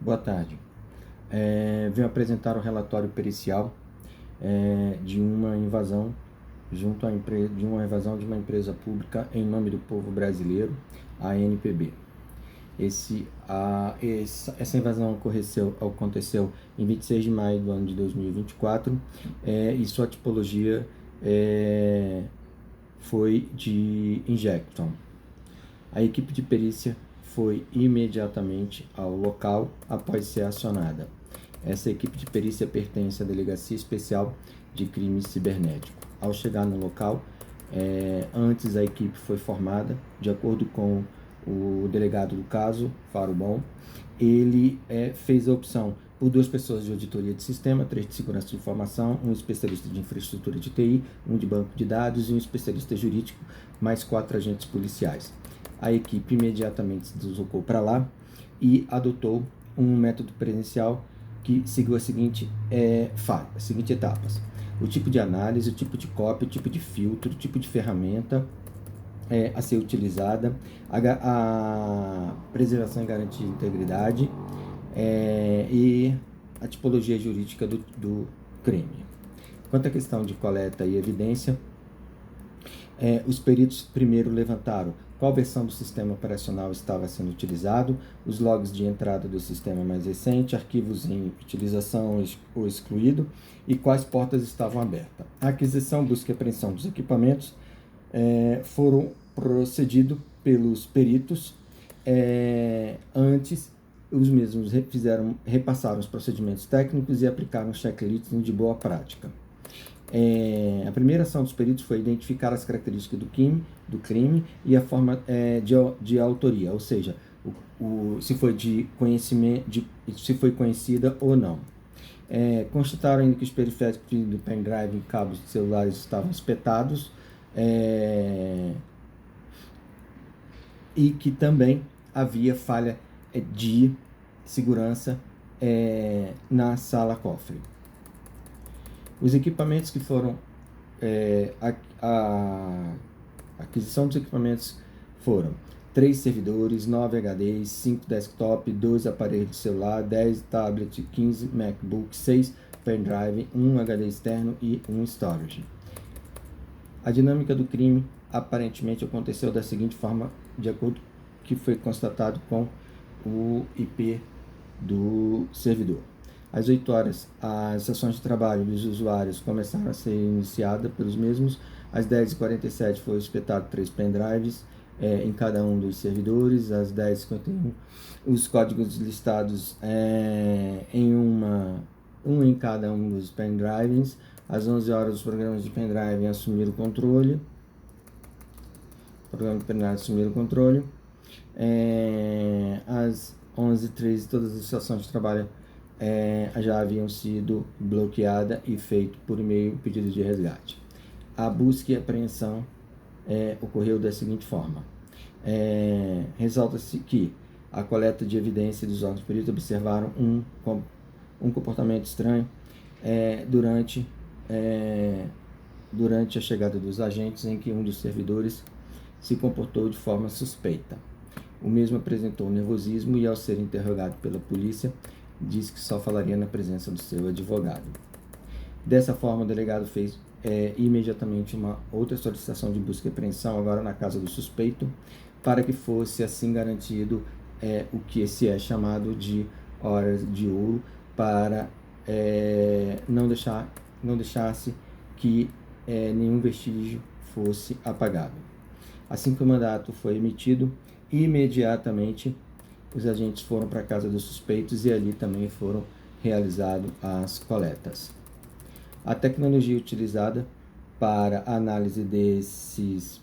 Boa tarde. Venho apresentar o relatório pericial de uma invasão de uma empresa pública em nome do povo brasileiro, a ANPB. Essa invasão aconteceu em 26 de maio do ano de 2024 e sua tipologia foi de injection. A equipe de perícia foi imediatamente ao local após ser acionada. Essa equipe de perícia pertence à Delegacia Especial de Crime Cibernético. Ao chegar no local, antes a equipe foi formada, de acordo com o delegado do caso, Faro Bom, ele fez a opção por 2 pessoas de auditoria de sistema, 3 de segurança de informação, um especialista de infraestrutura de TI, um de banco de dados e um especialista jurídico, mais 4 agentes policiais. A equipe imediatamente se deslocou para lá e adotou um método presencial que seguiu as seguintes etapas: o tipo de análise, o tipo de cópia, o tipo de filtro, o tipo de ferramenta a ser utilizada, a preservação e garantia de integridade e a tipologia jurídica do crime. Quanto à questão de coleta e evidência, os peritos primeiro levantaram qual versão do sistema operacional estava sendo utilizado, os logs de entrada do sistema mais recente, arquivos em utilização ou excluído e quais portas estavam abertas. A aquisição, busca e apreensão dos equipamentos foram procedidos pelos peritos. Antes, os mesmos repassaram os procedimentos técnicos e aplicaram um checklist de boa prática. A primeira ação dos peritos foi identificar as características do crime e a forma de autoria, ou seja, se foi de conhecimento, se foi conhecida ou não. Constataram ainda que os periféricos do pendrive e cabos de celulares estavam espetados e que também havia falha de segurança na sala cofre. Os equipamentos que foram a aquisição dos equipamentos foram 3 servidores, 9 HDs, 5 desktop, 2 aparelhos de celular, 10 tablets, 15 MacBook, 6 pendrive, 1 HD externo e 1 storage. A dinâmica do crime aparentemente aconteceu da seguinte forma, de acordo com o que foi constatado com o IP do servidor. Às 8 horas, as sessões de trabalho dos usuários começaram a ser iniciadas pelos mesmos. Às 10h47 foi espetado 3 pendrives em cada um dos servidores. Às 10h51, os códigos listados um em cada um dos pendrives. Às 11 horas, os programas de pendrive assumiram o controle. Às 11h13, todas as sessões de trabalho já haviam sido bloqueadas e feito por e-mail pedido de resgate. A busca e apreensão ocorreu da seguinte forma. Ressalta-se que a coleta de evidência dos órgãos peritos observaram um comportamento estranho durante a chegada dos agentes, em que um dos servidores se comportou de forma suspeita. O mesmo apresentou nervosismo e, ao ser interrogado pela polícia, disse que só falaria na presença do seu advogado. Dessa forma, o delegado fez imediatamente uma outra solicitação de busca e apreensão, agora na casa do suspeito, para que fosse assim garantido o que se é chamado de horas de ouro, para não deixasse que nenhum vestígio fosse apagado. Assim que o mandato foi emitido, imediatamente os agentes foram para a casa dos suspeitos e ali também foram realizadas as coletas. A tecnologia utilizada para a análise desses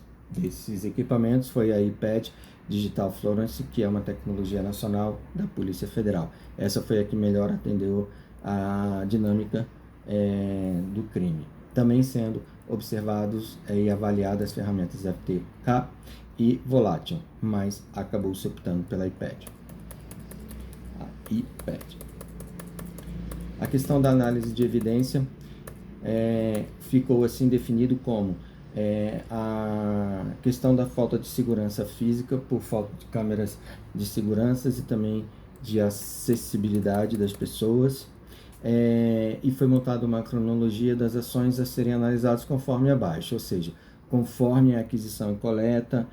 equipamentos foi a iPad Digital Florence, que é uma tecnologia nacional da Polícia Federal. Essa foi a que melhor atendeu a dinâmica do crime, também sendo observados e avaliadas as ferramentas FTK e Volátil, mas acabou se optando pela iPad. A questão da análise de evidência ficou assim definido como a questão da falta de segurança física por falta de câmeras de segurança e também de acessibilidade das pessoas, e foi montada uma cronologia das ações a serem analisadas conforme abaixo, ou seja, conforme a aquisição e coleta,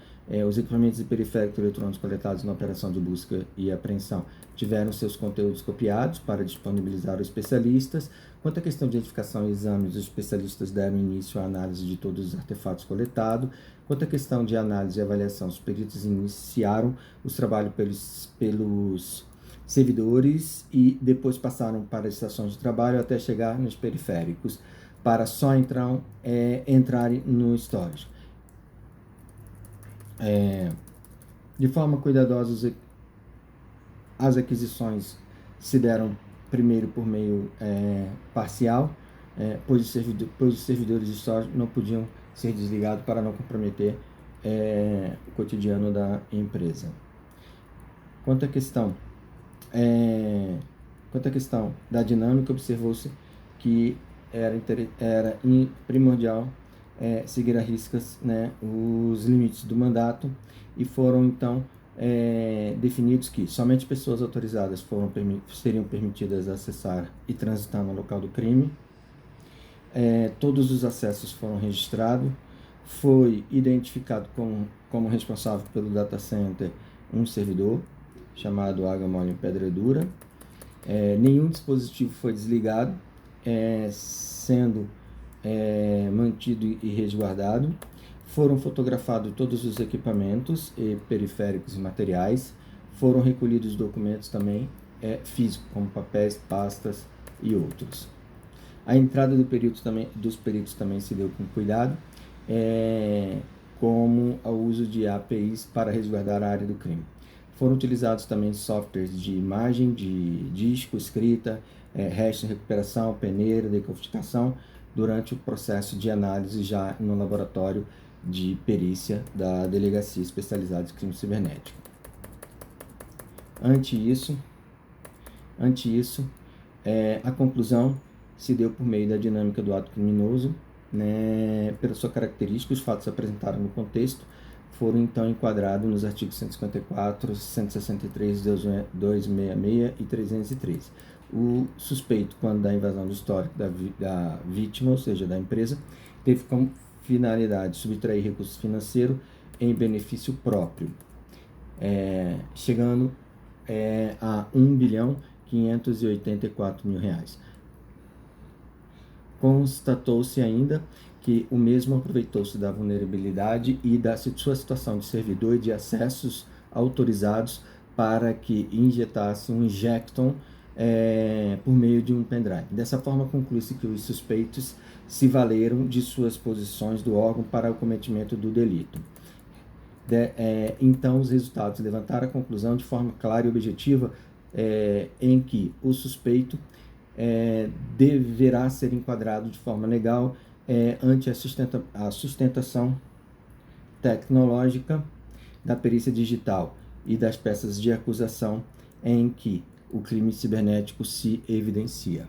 os equipamentos e periféricos eletrônicos coletados na operação de busca e apreensão tiveram seus conteúdos copiados para disponibilizar aos especialistas. Quanto à questão de identificação e exames, os especialistas deram início à análise de todos os artefatos coletados. Quanto à questão de análise e avaliação, os peritos iniciaram os trabalhos pelos servidores e depois passaram para as estações de trabalho até chegar nos periféricos, para só entrarem no storage. De forma cuidadosa, as aquisições se deram primeiro por meio parcial, pois os servidores de storage não podiam ser desligados para não comprometer o cotidiano da empresa. Quanto à questão da dinâmica, observou-se que era primordial seguir à riscas, os limites do mandato, e foram então definidos que somente pessoas autorizadas seriam permitidas acessar e transitar no local do crime. Todos os acessos foram registrados. Foi identificado como responsável pelo data center um servidor chamado Água Mole em Pedra Dura. Nenhum dispositivo foi desligado, sendo mantido e resguardado. Foram fotografados todos os equipamentos e periféricos e materiais. Foram recolhidos documentos também físicos, como papéis, pastas e outros. A entrada dos peritos também se deu com cuidado, como o uso de APIs para resguardar a área do crime. Foram utilizados também softwares de imagem, de disco, escrita, hash, recuperação, peneira, decodificação, durante o processo de análise já no laboratório de perícia da Delegacia Especializada de Crime Cibernético. Ante isso, a conclusão se deu por meio da dinâmica do ato criminoso, pela sua característica. Os fatos apresentados no contexto foram então enquadrados nos artigos 154, 163, 266 e 303. O suspeito, quando da invasão do histórico da vítima, ou seja, da empresa, teve como finalidade subtrair recursos financeiros em benefício próprio, chegando a R$1.584.000. Constatou-se ainda que o mesmo aproveitou-se da vulnerabilidade e da sua situação de servidor e de acessos autorizados para que injetasse um injecton por meio de um pendrive. Dessa forma, conclui-se que os suspeitos se valeram de suas posições do órgão para o cometimento do delito. Então, os resultados levantaram a conclusão de forma clara e objetiva em que o suspeito deverá ser enquadrado de forma legal ante a sustentação tecnológica da perícia digital e das peças de acusação em que o crime cibernético se evidencia.